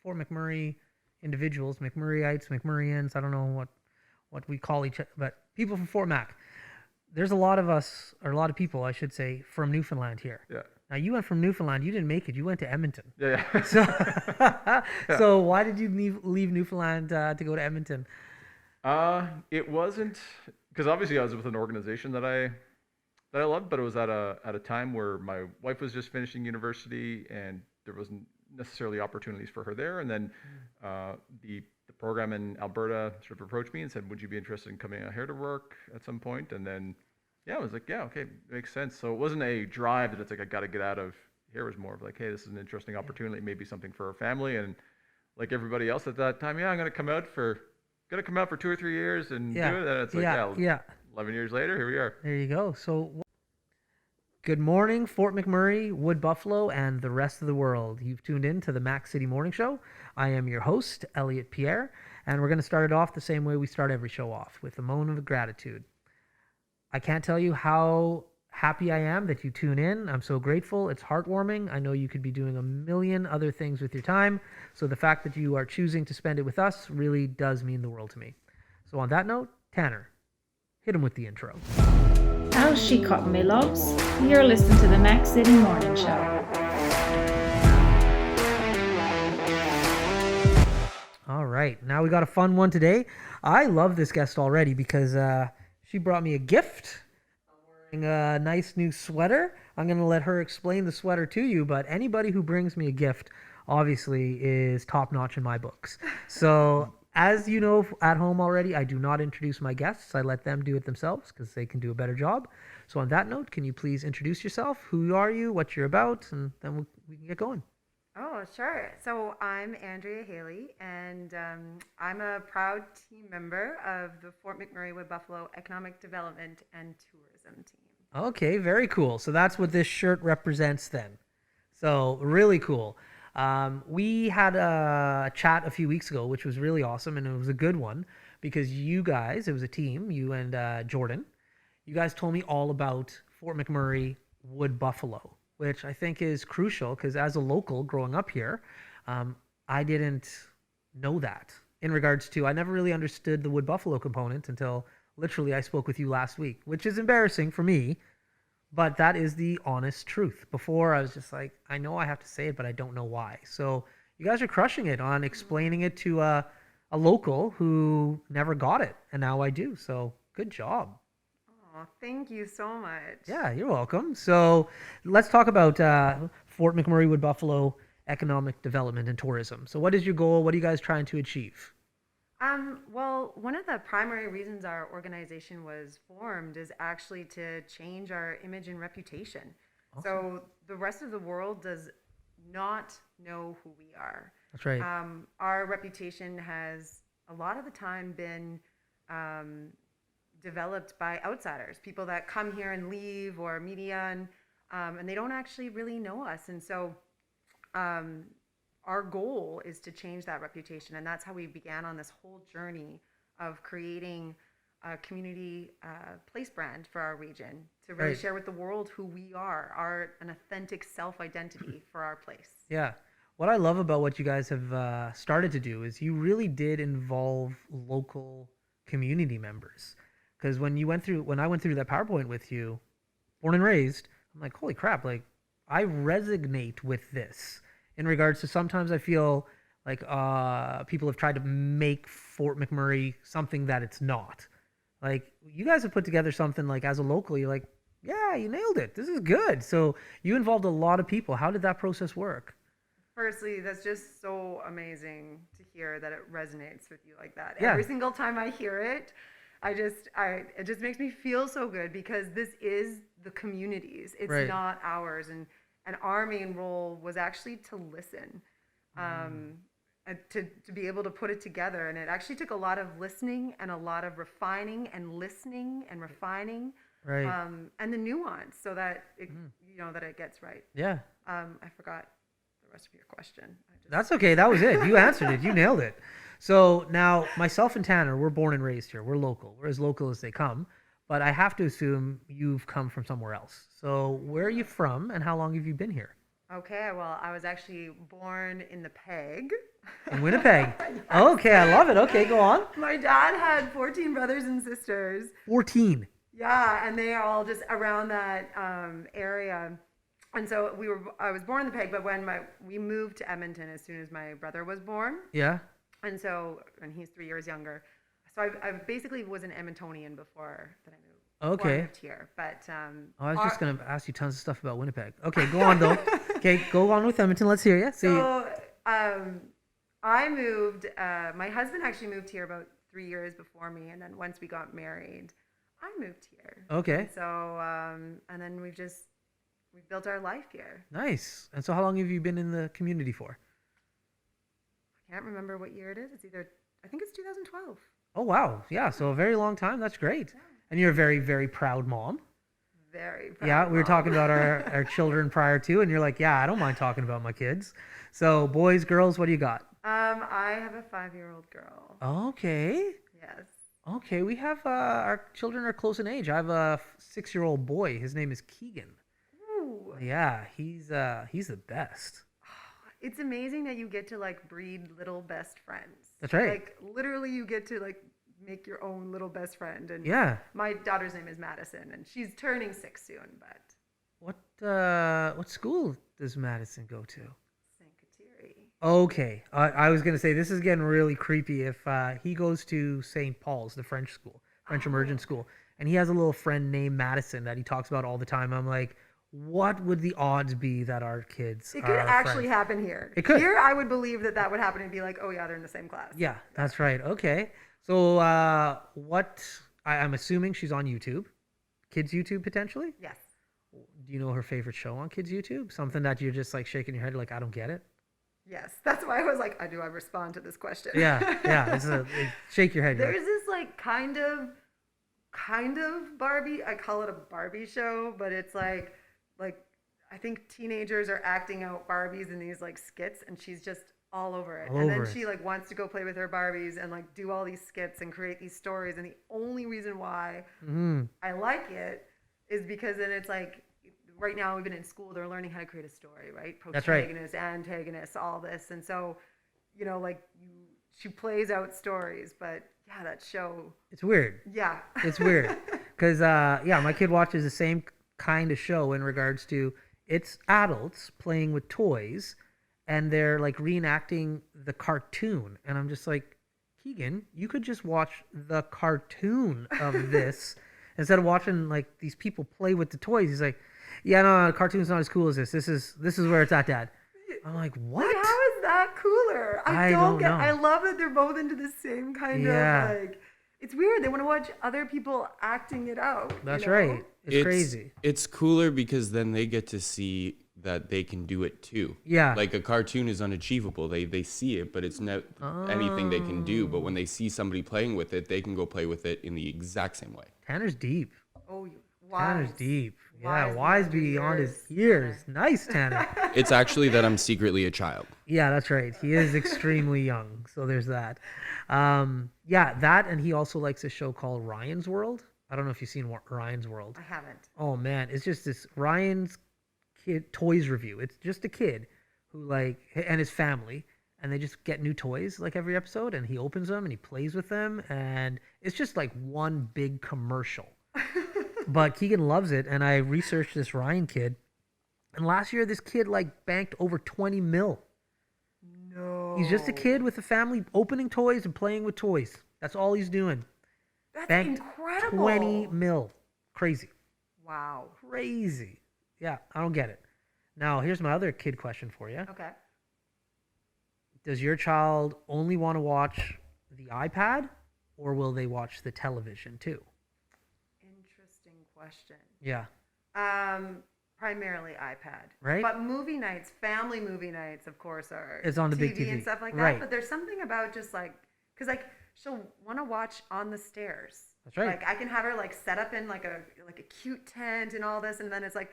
Fort McMurray individuals, McMurrayites, McMurrayans, I don't know what we call each other, but people from Fort Mac. There's a lot of us, or a lot of people, I should say, from Newfoundland here. Yeah. Now, you went from Newfoundland. You didn't make it. You went to Edmonton. Yeah. So, Yeah. so why did you leave Newfoundland to go to Edmonton? It wasn't because obviously I was with an organization that I loved, but it was at a time where my wife was just finishing university and there wasn't necessarily opportunities for her there. And then the program in Alberta sort of approached me and said, "Would you be interested in coming out here to work at some point?" And then yeah, I was like, "Yeah, okay, makes sense." So it wasn't a drive that it's like I got to get out of here. It was more of like, "Hey, this is an interesting opportunity, maybe something for our family." And like everybody else at that time, yeah, I'm gonna come out for 2 or 3 years and do it. And it's like, yeah, 11 years later, here we are. There you go. So good morning, Fort McMurray, Wood Buffalo, and the rest of the world. You've tuned in to the Mac City Morning Show. I am your host, Elliot Pierre, and we're going to start it off the same way we start every show off, with a moment of gratitude. I can't tell you how happy I am that you tune in. I'm so grateful. It's heartwarming. I know you could be doing a million other things with your time, so the fact that you are choosing to spend it with us really does mean the world to me. So on that note, Tanner, hit him with the intro. How's she cutting, me loves? You're listening to the Mac City Morning Show. All right, now we got a fun one today. I love this guest already because she brought me a gift. I'm wearing a nice new sweater. I'm going to let her explain the sweater to you, but anybody who brings me a gift obviously is top-notch in my books. So as you know at home already, I do not introduce my guests. I let them do it themselves because they can do a better job. So on that note, can you please introduce yourself? Who are you? What you're about? And then we can get going. Oh, sure. So I'm Andrea Haley, and I'm a proud team member of the Fort McMurray Wood Buffalo Economic Development and Tourism team. Okay, very cool. So that's what this shirt represents then. So really cool. We had a chat a few weeks ago, which was really awesome, and it was a good one because you guys, it was a team, you and Jordan, you guys told me all about Fort McMurray Wood Buffalo, which I think is crucial because as a local growing up here, I didn't know that in regards to, I never really understood the Wood Buffalo component until literally I spoke with you last week, which is embarrassing for me. But that is the honest truth. Before, I was just like, I know I have to say it, but I don't know why. So you guys are crushing it on explaining it to a local who never got it. And now I do. So good job. Oh, thank you so much. Yeah, you're welcome. So let's talk about Fort McMurray Wood Buffalo Economic Development and Tourism. So what is your goal? What are you guys trying to achieve? Well, one of the primary reasons our organization was formed is actually to change our image and reputation. Awesome. So the rest of the world does not know who we are. That's right. Our reputation has a lot of the time been developed by outsiders, people that come here and leave, or media, and they don't actually really know us. And so our goal is to change that reputation, and that's how we began on this whole journey of creating a community place brand for our region to really share with the world who we are, an authentic self-identity for our place. Yeah. What I love about what you guys have started to do is you really did involve local community members. Because when I went through that PowerPoint with you, born and raised, I'm like, holy crap, like I resonate with this. In regards to, sometimes I feel like people have tried to make Fort McMurray something that it's not. Like, you guys have put together something like, as a local, you're like, yeah, you nailed it. This is good. So you involved a lot of people. How did that process work? Firstly, that's just so amazing to hear that it resonates with you like that. Yeah. Every single time I hear it, it just makes me feel so good because this is the community's. It's not ours. And our main role was actually to listen, to be able to put it together. And it actually took a lot of listening and a lot of refining and listening and refining, and the nuance so that it, that it gets right. Yeah. I forgot the rest of your question. That's okay. That was it. You answered it. You nailed it. So now myself and Tanner, we're born and raised here. We're local. We're as local as they come. But I have to assume you've come from somewhere else. So where are you from and how long have you been here? Okay, well, I was actually born in the Peg. In Winnipeg. Okay, I love it. Okay, go on. My dad had 14 brothers and sisters. 14. Yeah, and they are all just around that area. And so I was born in the Peg, but when we moved to Edmonton as soon as my brother was born. Yeah. And he's 3 years younger. So I basically was an Edmontonian before that I moved. Before I moved here, but I was just gonna ask you tons of stuff about Winnipeg. Okay, go on though. Okay, go on with Edmonton. Let's hear you. So I moved. My husband actually moved here about 3 years before me, and then once we got married, I moved here. Okay. And so and then we've built our life here. Nice. And so, how long have you been in the community for? I can't remember what year it is. I think it's 2012. Oh wow, yeah. So a very long time. That's great. Yeah. And you're a very, very proud mom. Very proud. Yeah, we were talking about our children prior to, and you're like, yeah, I don't mind talking about my kids. So boys, girls, what do you got? I have a 5-year-old girl. Okay. Yes. Okay, we have our children are close in age. I have a 6-year-old boy. His name is Keegan. Ooh. Yeah, he's the best. It's amazing that you get to like breed little best friends. That's right. Like literally, you get to like make your own little best friend. And yeah, my daughter's name is Madison, and she's turning 6 soon. But what school does Madison go to? St. Kateri. Okay, I was gonna say this is getting really creepy. If he goes to St. Paul's, the French school, French immersion school, and he has a little friend named Madison that he talks about all the time, I'm like, what would the odds be that our kids It could actually happen here. It could. Here, I would believe that would happen and be like, oh yeah, they're in the same class. Yeah, that's right. Okay. So I'm assuming she's on YouTube. Kids YouTube, potentially? Yes. Do you know her favorite show on Kids YouTube? Something that you're just like shaking your head like, I don't get it? Yes. That's why I was like, I respond to this question. Yeah. Shake your head. There's this like kind of Barbie. I call it a Barbie show, but it's like I think teenagers are acting out Barbies in these like skits, and she's just all over it. And then she like wants to go play with her Barbies and like do all these skits and create these stories. And the only reason why I like it is because then it's like right now, even in school, they're learning how to create a story, right? Protagonist, antagonist, all this. And so, she plays out stories, but yeah, that show. It's weird. Yeah. It's weird. Because, my kid watches the same kind of show in regards to it's adults playing with toys and they're like reenacting the cartoon. And I'm just like, Keegan, you could just watch the cartoon of this instead of watching like these people play with the toys. He's like, yeah, no, the cartoon's not as cool as this. This is where it's at, Dad. I'm like, what? Like, how is that cooler? I don't get. know. I love that they're both into the same kind of like. It's weird. They want to watch other people acting it out. That's right. It's crazy. It's cooler because then they get to see that they can do it too. Yeah. Like a cartoon is unachievable. They see it, but it's not anything they can do. But when they see somebody playing with it, they can go play with it in the exact same way. Tanner's deep. Oh, Tanner's deep. Yeah, wise beyond his years. Nice, Tanner. It's actually that I'm secretly a child. Yeah, that's right. He is extremely young. So there's that. That, and he also likes a show called Ryan's World. I don't know if you've seen Ryan's World. I haven't. Oh, man. It's just this Ryan's kid toys review. It's just a kid who and his family, and they just get new toys like every episode, and he opens them and he plays with them, and it's just like one big commercial. But Keegan loves it, and I researched this Ryan kid, and last year this kid banked over 20 mil. No. He's just a kid with a family opening toys and playing with toys. That's all he's doing. That's banked incredible. 20 mil. Crazy. Wow. Crazy. Yeah, I don't get it. Now, here's my other kid question for you. Okay. Does your child only want to watch the iPad, or will they watch the television too? Interesting question. Yeah. Primarily iPad. Right. But movie nights, family movie nights, of course, are it's on the big TV and stuff like that. Right. But there's something about just because she'll want to watch on the stairs. That's right. Like I can have her set up in like a cute tent and all this, and then it's like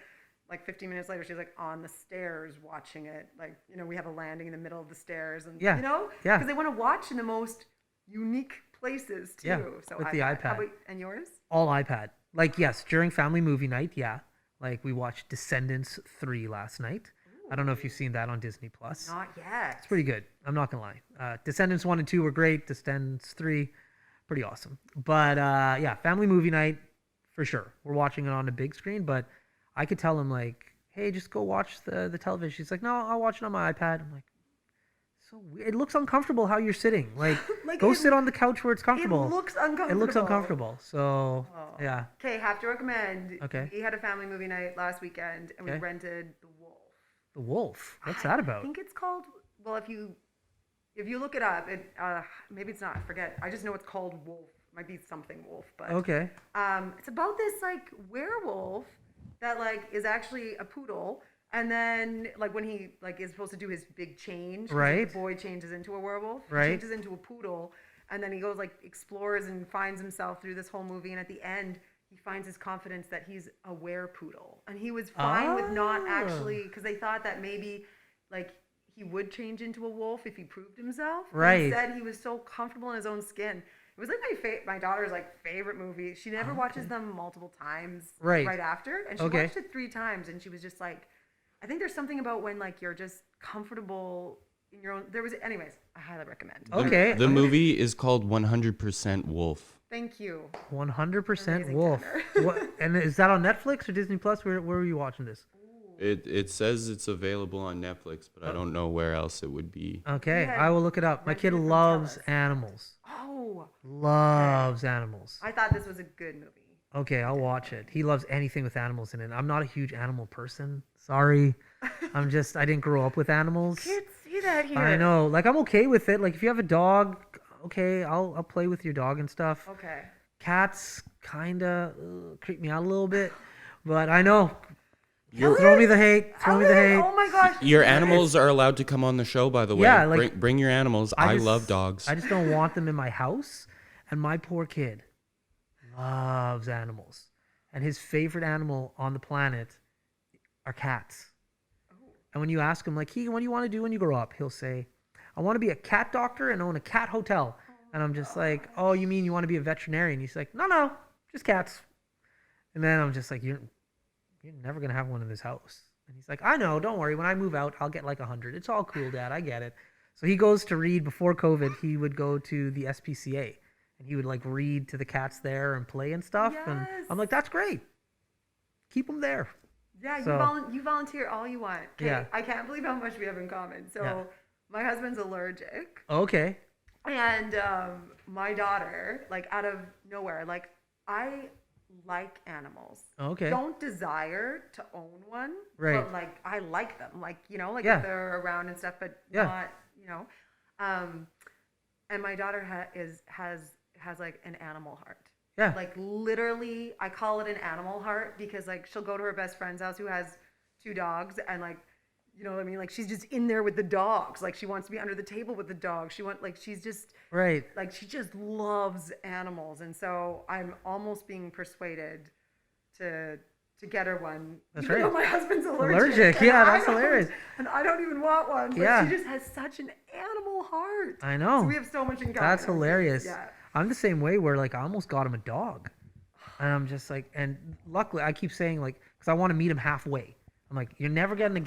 15 minutes later she's on the stairs watching it. We have a landing in the middle of the stairs, and because they want to watch in the most unique places too. Yeah. So with the iPad. And yours? All iPad. Yes, during family movie night, yeah. We watched Descendants 3 last night. I don't know if you've seen that on Disney Plus. Not yet. It's pretty good. I'm not gonna lie. Descendants 1 and 2 were great. Descendants 3, pretty awesome. But yeah, family movie night for sure. We're watching it on a big screen, but I could tell him like, hey, just go watch the television. She's like, no, I'll watch it on my iPad. I'm like, so weird. It looks uncomfortable how you're sitting. Like, Like, go it- sit on the couch where it's comfortable. It looks uncomfortable. It looks uncomfortable. So yeah. Okay, have to recommend. Okay. We had a family movie night last weekend, and we Okay. rented The Wolf. The Wolf. What's that I about? think it's called. Well, if you look it up, it maybe it's not. I forget. I just know it's called Wolf. It might be something Wolf, but Okay. it's about this like werewolf that like is actually a poodle, and then like when he like is supposed to do his big change, 'cause, like, Right. the boy changes into a werewolf, Right. he changes into a poodle, and then he goes like explores and finds himself through this whole movie, and at the end he finds his confidence that he's a werepoodle, and he was fine with not actually, because they thought that maybe like he would change into a wolf if he proved himself. But Right. instead, he was so comfortable in his own skin. It was like my daughter's like favorite movie. She never watches them multiple times Right. after, and she Okay. watched it 3 times, and she was just like, I think there's something about when like you're just comfortable in your own. There was, anyways. I highly recommend. Okay. The movie is called 100% Wolf. Thank you. 100% Amazing, Wolf. Tanner. What? And is that on Netflix or Disney Plus? Where were you watching this? It says it's available on Netflix, but I don't know where else it would be. Okay, Yeah, I will look it up. My rented kid it from loves Telus. animals. Oh, Loves animals. I thought this was a good movie. Okay, I'll watch it. He loves anything with animals in it. I'm not a huge animal person. Sorry. I didn't grow up with animals. Can't see that here. I know. Like, I'm okay with it. Like, if you have a dog, okay, I'll play with your dog and stuff. Okay. Cats kind of creep me out a little bit. But I know. Your- Throw me the hate. Throw me the hate. Oh my gosh. Your animals are allowed to come on the show, by the way. Yeah, like- bring your animals. I love dogs. I just don't want them in my house. And my poor kid loves animals. And his favorite animal on the planet are cats. And when you ask him, like, Keegan, what do you want to do when you grow up? He'll say, I want to be a cat doctor and own a cat hotel. And I'm just like, oh, you mean you want to be a veterinarian? He's like, no, just cats. And then I'm just like, you're never going to have one in this house. And he's like, I know, don't worry. When I move out, I'll get like 100. It's all cool, Dad. I get it. So he goes to read. Before COVID, he would go to the SPCA. And he would like read to the cats there and play and stuff. And Yes. I'm like, that's great. Keep them there. Yeah, So- you volunteer all you want. Okay, Yeah. I can't believe how much we have in common. So Yeah. my husband's allergic, Okay. and my daughter, like out of nowhere, like I like animals. Okay. Don't desire to own one, Right. but like I like them, like like Yeah. if they're around and stuff, but Yeah. not. And my daughter has like an animal heart. Yeah. Like literally, I call it an animal heart because like she'll go to her best friend's house who has 2 dogs, and like, you know what I mean? Like she's just in there with the dogs. Like she wants to be under the table with the dogs. She's just Right. like, she just loves animals. And so I'm almost being persuaded to get her one. That's even though right. my husband's Allergic, and yeah, I that's don't- hilarious. And I don't even want one. But Yeah. she just has such an animal heart. I know. So we have so much in common. That's hilarious. Yeah. I'm the same way where like I almost got him a dog. And I'm just like, and luckily I keep saying like, because I want to meet him halfway. I'm like, you're never having a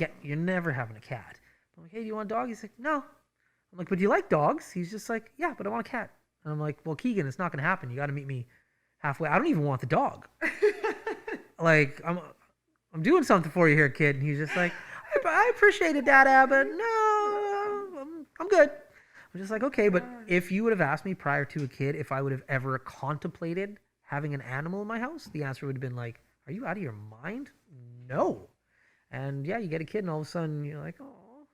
cat. I'm like, hey, do you want a dog? He's like, no. I'm like, but do you like dogs? He's just like, yeah, but I want a cat. And I'm like, well, Keegan, it's not going to happen. You got to meet me halfway. I don't even want the dog. Like, I'm doing something for you here, kid. And he's just like, I appreciate it, Dada, but no, I'm good. I'm just like, okay, but if you would have asked me prior to a kid if I would have ever contemplated having an animal in my house, the answer would have been like, are you out of your mind? No. And yeah, you get a kid and all of a sudden you're like, oh,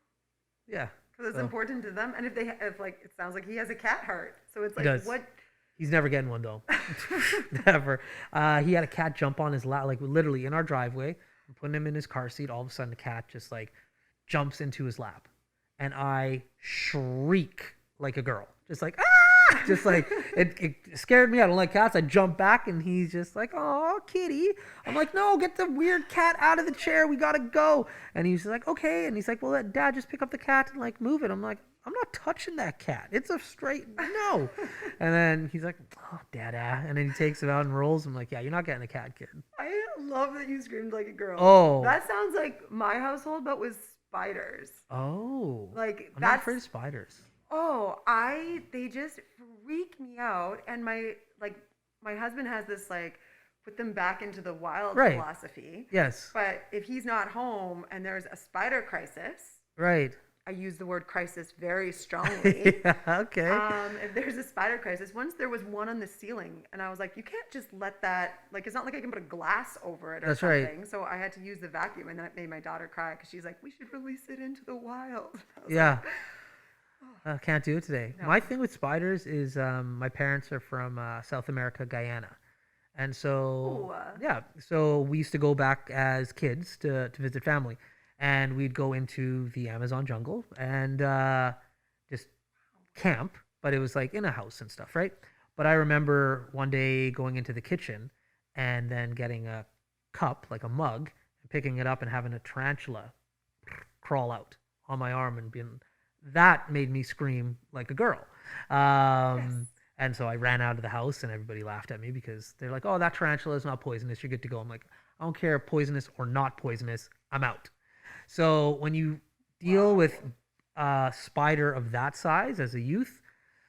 yeah. Because it's So- important to them. And if like, it sounds like he has a cat heart. So it's He like, does. what? He's never getting one though. Never. He had a cat jump on his lap, like literally in our driveway. I'm putting him in his car seat. All of a sudden, the cat just like jumps into his lap, and I shriek like a girl, just like ah, just like it scared me. I don't like cats. I jump back, and he's just like, "Oh, kitty." I'm like, "No, get the weird cat out of the chair. We gotta go." And he's like, "Okay." And he's like, "Well, let Dad just pick up the cat and like move it." I'm like, I'm not touching that cat. It's a straight no. And then he's like, oh, Dada. And then he takes it out and rolls. I'm like, yeah, you're not getting a cat, kid. I love that you screamed like a girl. Oh. That sounds like my household, but with spiders. Oh. Like I'm not afraid of spiders. They just freak me out. And my husband has this like put them back into the wild Right. philosophy. Yes. But if he's not home and there's a spider crisis, Right. I use the word crisis very strongly. Yeah, okay. If there's a spider crisis, once there was one on the ceiling, and I was like, you can't just let that, like, it's not like I can put a glass over it or That's right. something. So I had to use the vacuum, and that made my daughter cry because she's like, we should release it into the wild. I was Yeah. like, Can't do it today. No. My thing with spiders is my parents are from South America, Guyana. And so, Ooh. yeah, so we used to go back as kids to visit family. And we'd go into the Amazon jungle and just camp, but it was like in a house and stuff, right? But I remember one day going into the kitchen and then getting a cup, like a mug, and picking it up and having a tarantula crawl out on my arm and being that made me scream like a girl. Yes. And so I ran out of the house and everybody laughed at me because they're like, oh, that tarantula is not poisonous. You're good to go. I'm like, I don't care, poisonous or not poisonous. I'm out. So when you deal with a spider of that size as a youth,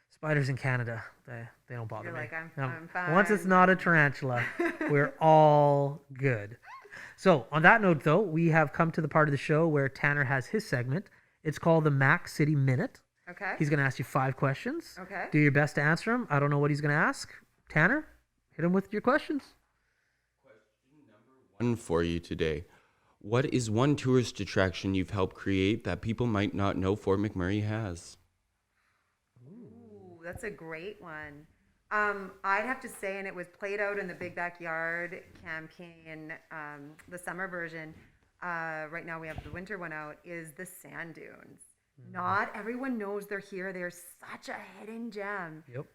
spiders in Canada, they don't bother You're me. like, I'm Once it's fine. not a tarantula, we're all good. So on that note, though, we have come to the part of the show where Tanner has his segment. It's called the Mac City Minute. Okay. He's going to ask you 5 questions. Okay. Do your best to answer them. I don't know what he's going to ask. Tanner, hit him with your questions. One for you today. What is one tourist attraction you've helped create that people might not know Fort McMurray has? Ooh, that's a great one. I'd have to say, and it was played out in the Big Backyard campaign, the summer version. Right now we have the winter one out, is the sand dunes. Not everyone knows they're here. They're such a hidden gem. Yep.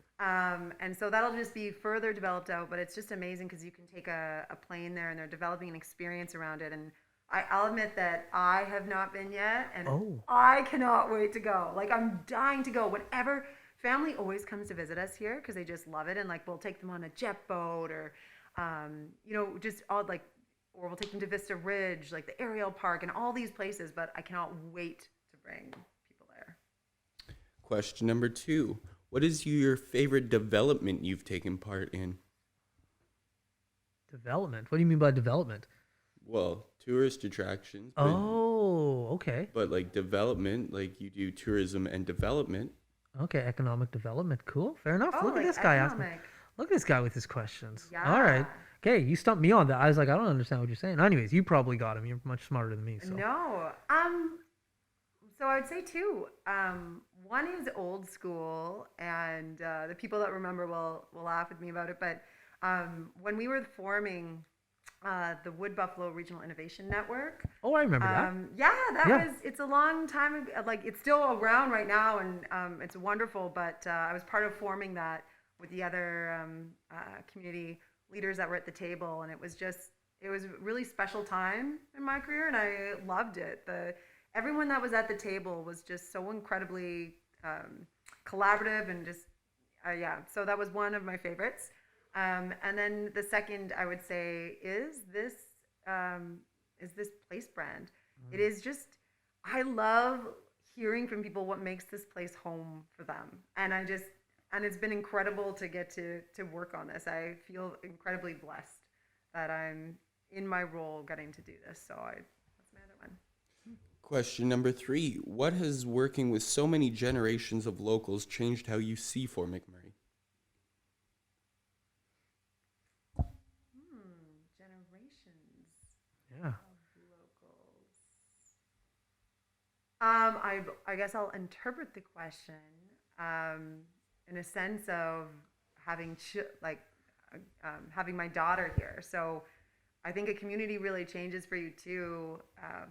And so that'll just be further developed out, but it's just amazing because you can take a plane there and they're developing an experience around it. And I'll admit that I have not been yet, and I cannot wait to go. Like, I'm dying to go. Whenever family always comes to visit us here because they just love it, and like we'll take them on a jet boat or, just all like, or we'll take them to Vista Ridge, like the Aerial Park, and all these places. But I cannot wait to bring people there. Question number 2. What is your favorite development you've taken part in? Development. What do you mean by development? Well, tourist attractions. Oh, okay. But like development, like you do tourism and development. Okay, economic development. Cool. Fair enough. Oh, Look at like this guy asking. economic. Look at this guy with his questions. Yeah. All right. Okay, you stumped me on that. I was like, I don't understand what you're saying. Anyways, you probably got him. You're much smarter than me. So. No. So I would say 2. One is old school, and the people that remember will laugh at me about it. But when we were forming the Wood Buffalo Regional Innovation Network. Oh, I remember that. Yeah, it's a long time ago. Like, it's still around right now, and it's wonderful. But I was part of forming that with the other community leaders that were at the table, and it was a really special time in my career, and I loved it. Everyone that was at the table was just so incredibly collaborative and just so that was one of my favorites. And then the second I would say is this place brand. It is just, I love hearing from people what makes this place home for them, and it's been incredible to get to work on this. I feel incredibly blessed that I'm in my role getting to do this. So that's my other one. Question number 3. What has working with so many generations of locals changed how you see Fort McMurray? Generations Yeah. of locals. I guess I'll interpret the question in a sense of having having my daughter here. So I think a community really changes for you too,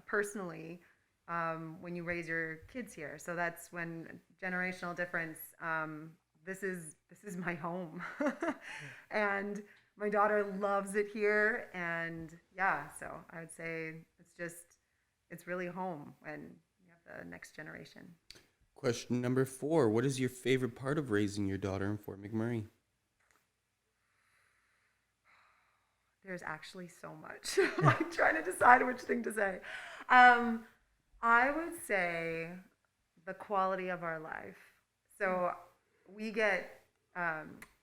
personally, when you raise your kids here. So that's when generational difference. This is my home, and my daughter loves it here. And so I would say it's really home when you have the next generation. Question number 4. What is your favorite part of raising your daughter in Fort McMurray? There's actually so much. I'm trying to decide which thing to say. I would say the quality of our life. So we get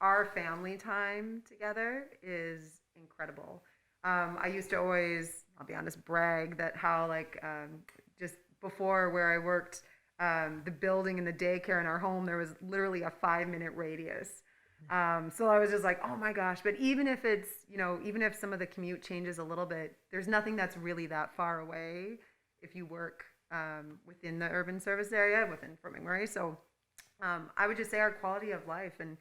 our family time together is incredible. I used to always, I'll be honest, brag that how like just before where I worked, the building and the daycare in our home, there was literally a 5 minute radius. So I was just like, oh my gosh. But even if it's, even if some of the commute changes a little bit, there's nothing that's really that far away if you work within the urban service area within Fort McMurray. So I would just say our quality of life and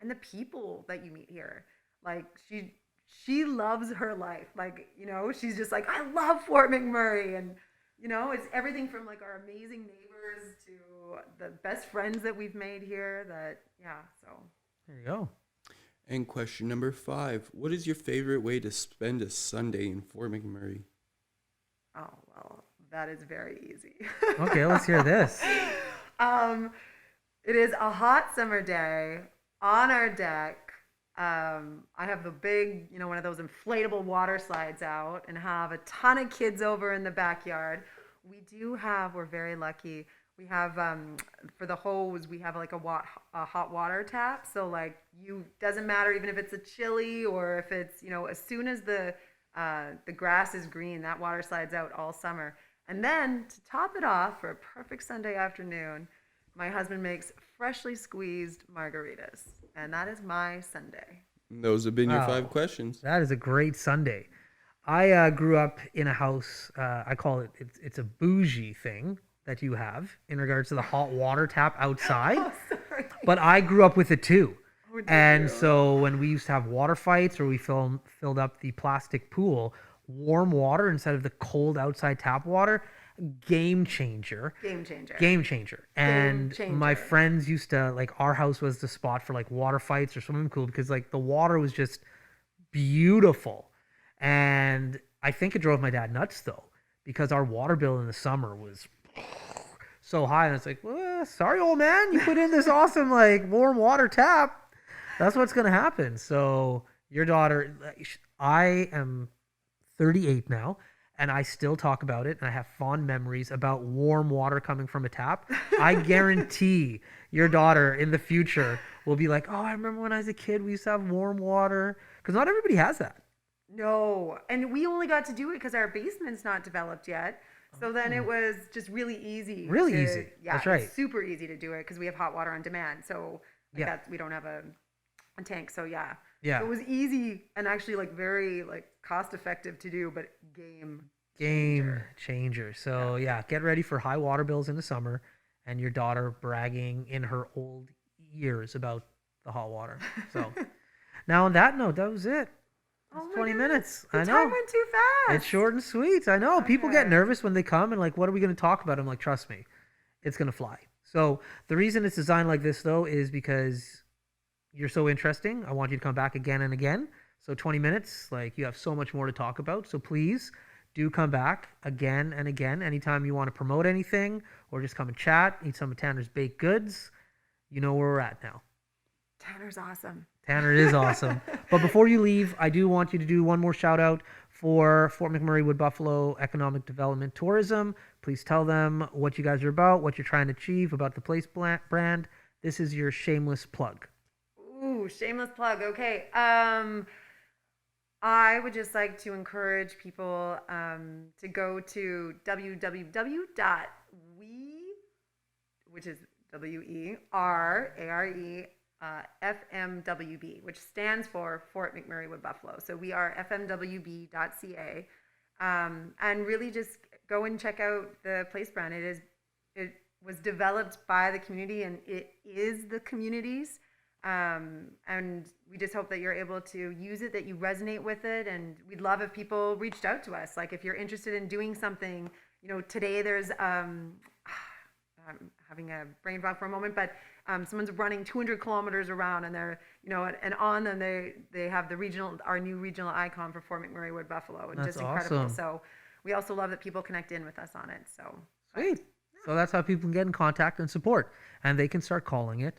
the people that you meet here. Like she loves her life. Like, she's just like, I love Fort McMurray. And, it's everything from like our amazing neighbors to the best friends that we've made here that, yeah, so. There you go. And question number 5. What is your favorite way to spend a Sunday in Fort McMurray? Oh, well, that is very easy. Okay, let's hear this. It is a hot summer day on our deck. I have the big, one of those inflatable water slides out and have a ton of kids over in the backyard. We're very lucky. We have, for the hose, we have like a hot water tap. So like doesn't matter even if it's a chilly or if it's, as soon as the grass is green, that water slides out all summer. And then to top it off for a perfect Sunday afternoon, my husband makes freshly squeezed margaritas. And that is my Sunday. Those have been your Wow. 5 questions. That is a great Sunday. I grew up in a house, I call it's a bougie thing that you have in regards to the hot water tap outside. Oh, sorry. But I grew up with it too. Oh, did And you? so when we used to have water fights or we filled up the plastic pool, warm water instead of the cold outside tap water, game changer. Game changer. Game changer. And changer. my friends used to, like, our house was the spot for like water fights or swimming pool because like the water was just beautiful. And I think it drove my dad nuts though, because our water bill in the summer was so high. And it's like, well, sorry, old man, you put in this awesome like warm water tap. That's what's going to happen. So your daughter, I am 38 now, and I still talk about it, and I have fond memories about warm water coming from a tap. I guarantee your daughter in the future will be like, oh, I remember when I was a kid, we used to have warm water. Because not everybody has that. No. And we only got to do it because our basement's not developed yet. So then it was just really easy. Really easy. Yeah, That's right. It's super easy to do it because we have hot water on demand. So like Yeah. we don't have a tank. So yeah. Yeah. So it was easy and actually like very like cost effective to do, but game Changer. So yeah, get ready for high water bills in the summer and your daughter bragging in her old years about the hot water. So now on that note, that was it. Oh my 20 goodness. minutes. The I know. time went too fast. It's short and sweet. I know. People get Okay. nervous when they come and like, what are we going to talk about? I'm like, trust me, it's going to fly. So the reason it's designed like this though is because you're so interesting. I want you to come back again and again. So 20 minutes, like you have so much more to talk about. So please do come back again and again. Anytime you want to promote anything or just come and chat, eat some of Tanner's baked goods, you know where we're at now. Tanner's awesome. Tanner is awesome. But before you leave, I do want you to do one more shout out for Fort McMurray Wood Buffalo Economic Development Tourism. Please tell them what you guys are about, what you're trying to achieve about the place brand. This is your shameless plug. Ooh, shameless plug. Okay. I would just like to encourage people to go to which is WERARE, FMWB, which stands for Fort McMurray Wood Buffalo. So we are fmwb.ca, and really just go and check out the place brand. It was developed by the community, and it is the community's. And we just hope that you're able to use it, that you resonate with it. And we'd love if people reached out to us. Like if you're interested in doing something, today there's, I'm having a brain fog for a moment, but someone's running 200 kilometers around and they're, and on them they have our new regional icon for Fort McMurray Wood Buffalo. And That's just incredible. awesome. So we also love that people connect in with us on it. So Sweet. So that's how people can get in contact and support. And they can start calling it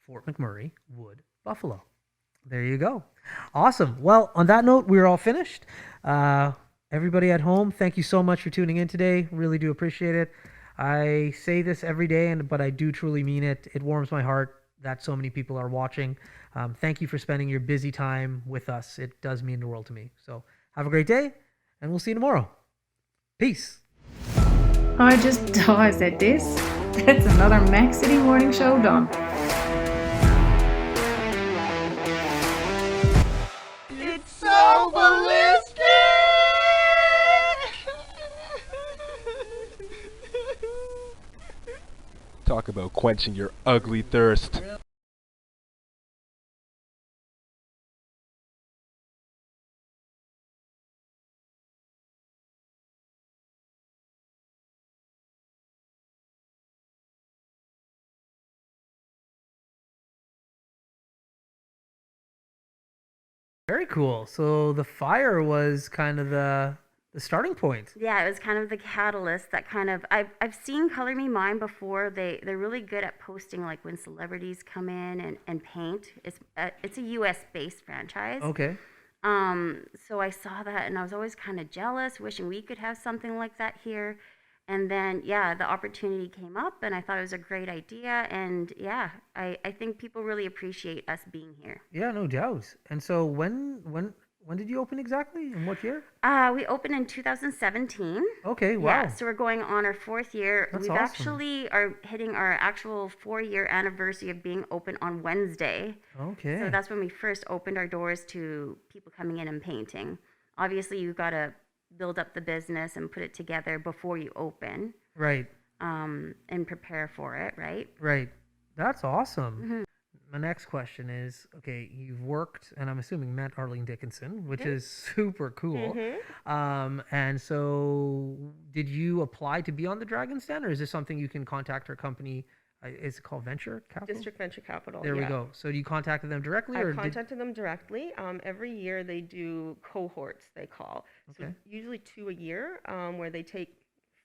Fort McMurray Wood Buffalo. There you go. Awesome. Well, on that note, we're all finished. Everybody at home, thank you so much for tuning in today. Really do appreciate it. I say this every day, but I do truly mean it. It warms my heart that so many people are watching. Thank you for spending your busy time with us. It does mean the world to me. So have a great day, and we'll see you tomorrow. Peace. I said this. That's another Max City Morning Show done. It's so ballistic! Talk about quenching your ugly thirst. Very cool. So the fire was kind of the starting point. Yeah, it was kind of the catalyst that kind of I've seen Color Me Mine before. They're really good at posting like when celebrities come in and paint. It's a US based franchise. Okay. So I saw that and I was always kind of jealous, wishing we could have something like that here. And then yeah, the opportunity came up and I thought it was a great idea. And yeah, I think people really appreciate us being here. Yeah, no doubt. And so when did you open exactly? In what year? We opened in 2017. Okay, wow. Yeah, so we're going on our 4th year. That's We've awesome. actually are hitting our actual 4-year anniversary of being open on Wednesday. Okay. So that's when we first opened our doors to people coming in and painting. Obviously, you've got to build up the business and put it together before you open, Right. and prepare for it, right? Right. That's awesome. Mm-hmm. My next question is, okay, you've worked, and I'm assuming met Arlene Dickinson, which is super cool. And so did you apply to be on the Dragon's Den, or is this something you can contact her company? Is it called Venture Capital? District Venture Capital. There we yeah. go. So you contacted them directly, I or contacted them directly. Every year they do cohorts, they call. So Okay. usually 2 a year, where they take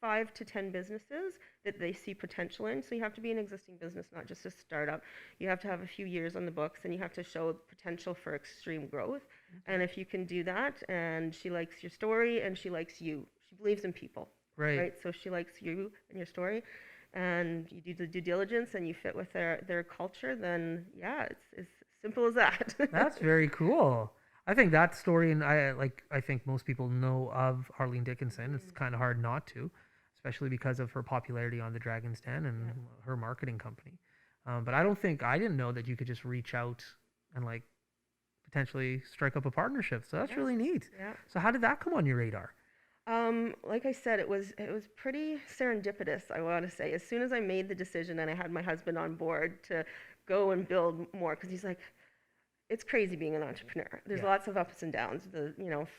5 to 10 businesses that they see potential in. So you have to be an existing business, not just a startup. You have to have a few years on the books and you have to show potential for extreme growth. And if you can do that, and she likes your story and she likes you, she believes in people, Right. So she likes you and your story, and you do the due diligence and you fit with their culture, then yeah, it's as simple as that. That's very cool. I think that story, and I think most people know of Arlene Dickinson. It's kind of hard not to, especially because of her popularity on the Dragon's Den and her marketing company. But I didn't know that you could just reach out and like potentially strike up a partnership. So that's really neat. Yeah. So how did that come on your radar? Like I said, it was pretty serendipitous, I want to say. As soon as I made the decision and I had my husband on board to go and build more, because he's like, it's crazy being an entrepreneur. There's lots of ups and downs,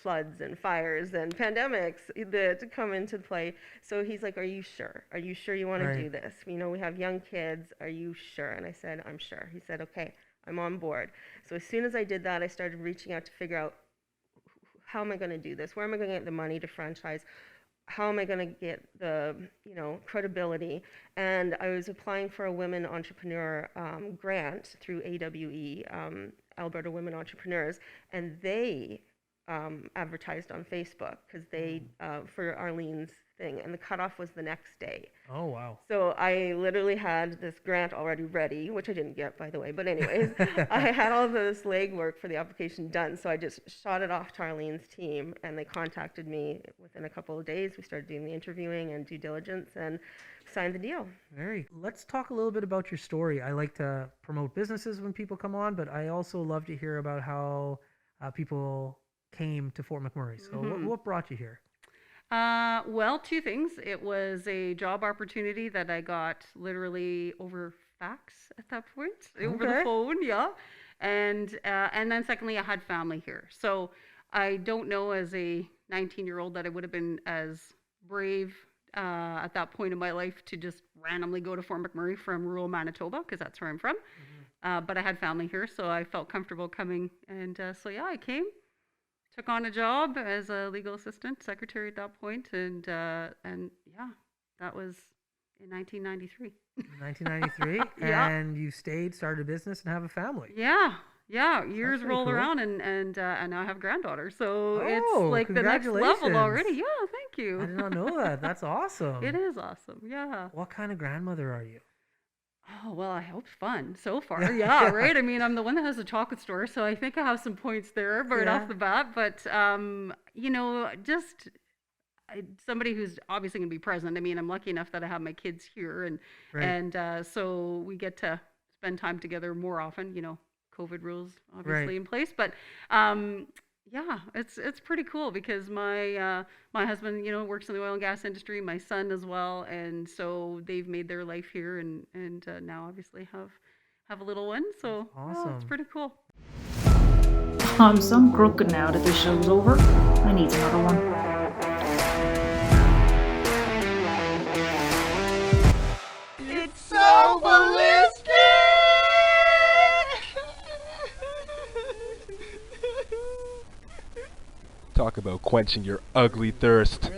floods and fires and pandemics that come into play. So he's like, are you sure? Are you sure you want to do this? We have young kids. Are you sure? And I said, I'm sure. He said, okay, I'm on board. So as soon as I did that, I started reaching out to figure out, how am I going to do this? Where am I going to get the money to franchise? How am I going to get the, credibility? And I was applying for a women entrepreneur grant through AWE, Alberta Women Entrepreneurs, and they advertised on Facebook because they for Arlene's thing, and the cutoff was the next day. Oh, wow. So I literally had this grant already ready, which I didn't get, by the way. But anyways, I had all this legwork for the application done. So I just shot it off to Arlene's team, and they contacted me within a couple of days. We started doing the interviewing and due diligence and signed the deal. Let's talk a little bit about your story. I like to promote businesses when people come on, but I also love to hear about how people came to Fort McMurray. So what brought you here? Well, 2 things. It was a job opportunity that I got literally over fax at that point, over the phone, yeah. And then secondly, I had family here. So I don't know as a 19-year-old that I would have been as brave at that point in my life to just randomly go to Fort McMurray from rural Manitoba, because that's where I'm from. But I had family here, so I felt comfortable coming. And so yeah, I came. Took on a job as a legal assistant, secretary at that point, and yeah, that was in 1993. 1993, Yeah. and you stayed, started a business, and have a family. Yeah, Yeah, years pretty roll cool. around, and now I have a granddaughter, so it's Oh, like the next level already. congratulations. Yeah, thank you. I did not know that. That's awesome. It is awesome. Yeah. What kind of grandmother are you? Oh, well, I hope fun so far. Yeah, right. I mean, I'm the one that has a chocolate store, so I think I have some points there right Yeah. off the bat. But you know, just somebody who's obviously going to be present. I mean, I'm lucky enough that I have my kids here, and Right. so we get to spend time together more often. You know, COVID rules obviously Right. in place, but yeah, it's pretty cool because my my husband, you know, works in the oil and gas industry. My son as well, and so they've made their life here, and now obviously have a little one. So yeah, it's Awesome. pretty cool. I'm so crooked now that this show's over. I need another one. It's so ballistic! Talk about quenching your ugly thirst.